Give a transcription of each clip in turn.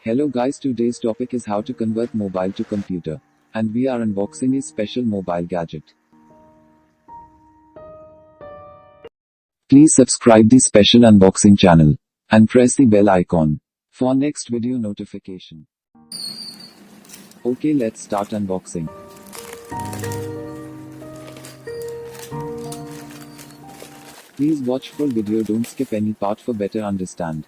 Hello guys, today's topic is how to convert mobile to computer. And we are unboxing a special mobile gadget. Please subscribe the special unboxing channel and press the bell icon for next video notification. Okay, let's start unboxing. Please watch full video, don't skip any part for better understand.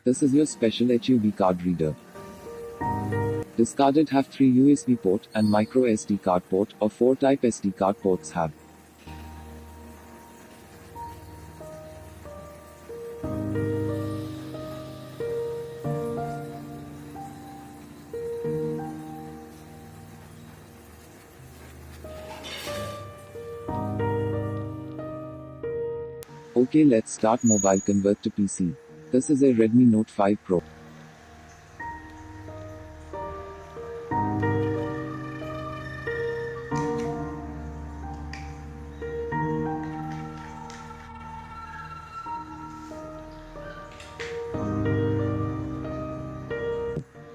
This is your special HUD card reader. This card have 3 USB port and micro SD card port or 4 type SD card ports have. Okay, let's start mobile convert to PC. This is a Redmi Note 5 Pro.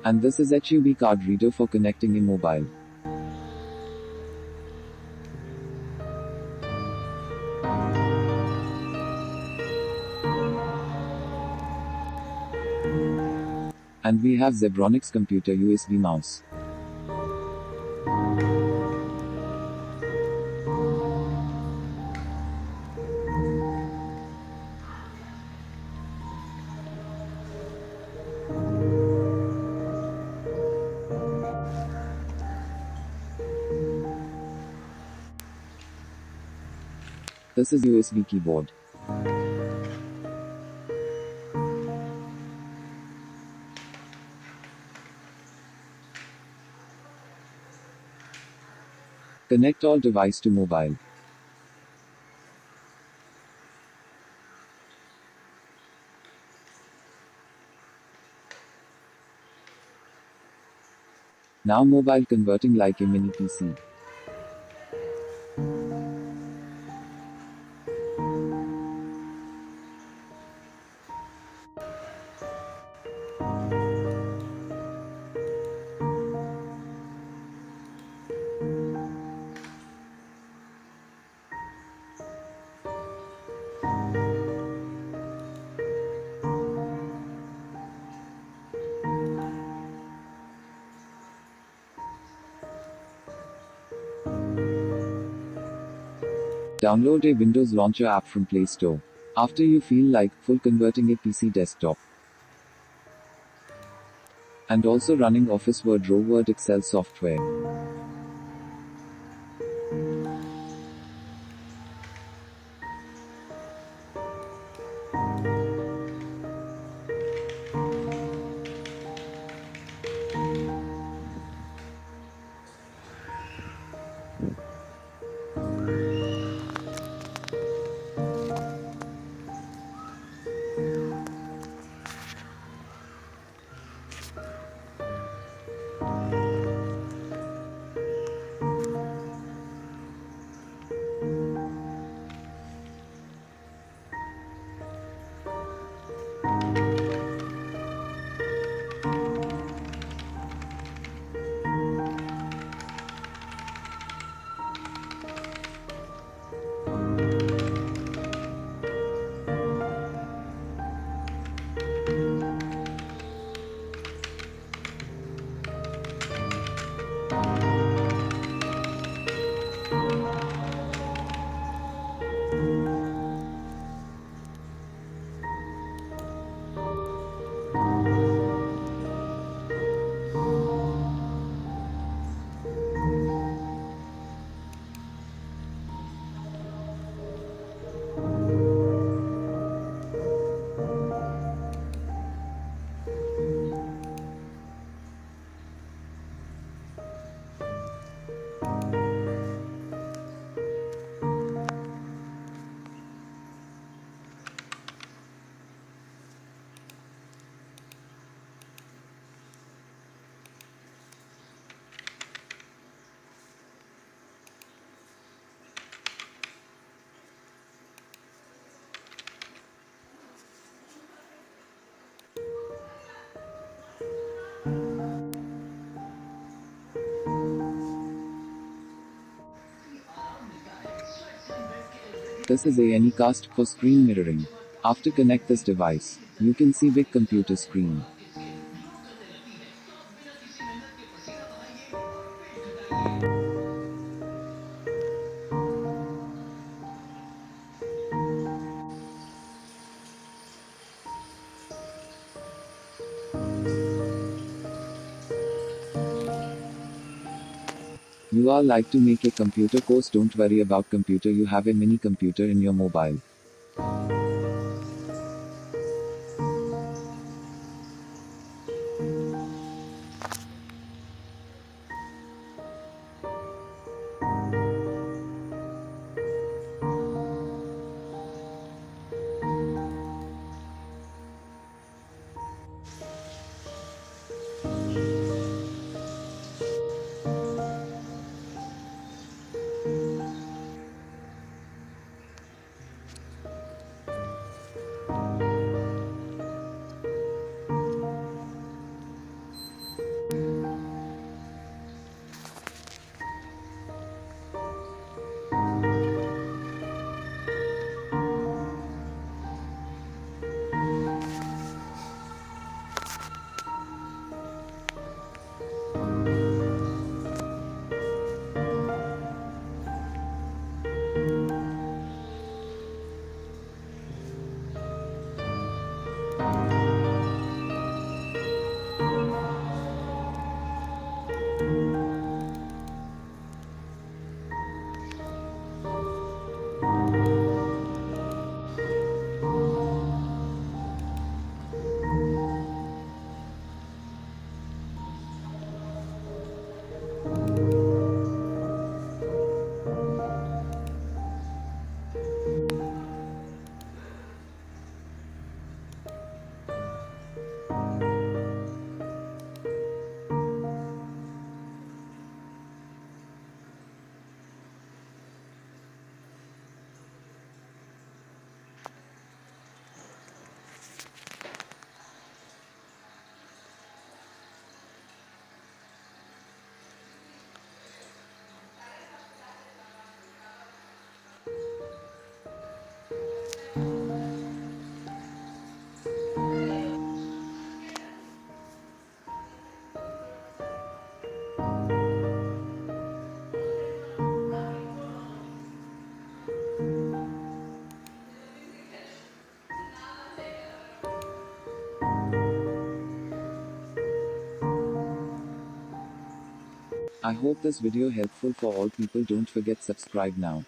And this is HUD card reader for connecting a mobile. And we have Zebronics computer USB mouse. This is USB keyboard. Connect all device to mobile. Now mobile converting like a mini PC. Download a Windows Launcher app from Play Store. After you feel like full converting a PC desktop. And also running Office Word, Raw Word, Excel software. This is a Anycast for screen mirroring. After connect this device, you can see big computer screen. You are like to make a computer course, don't worry about computer, you have a mini computer in your mobile. I hope this video helpful for all people, don't forget subscribe now.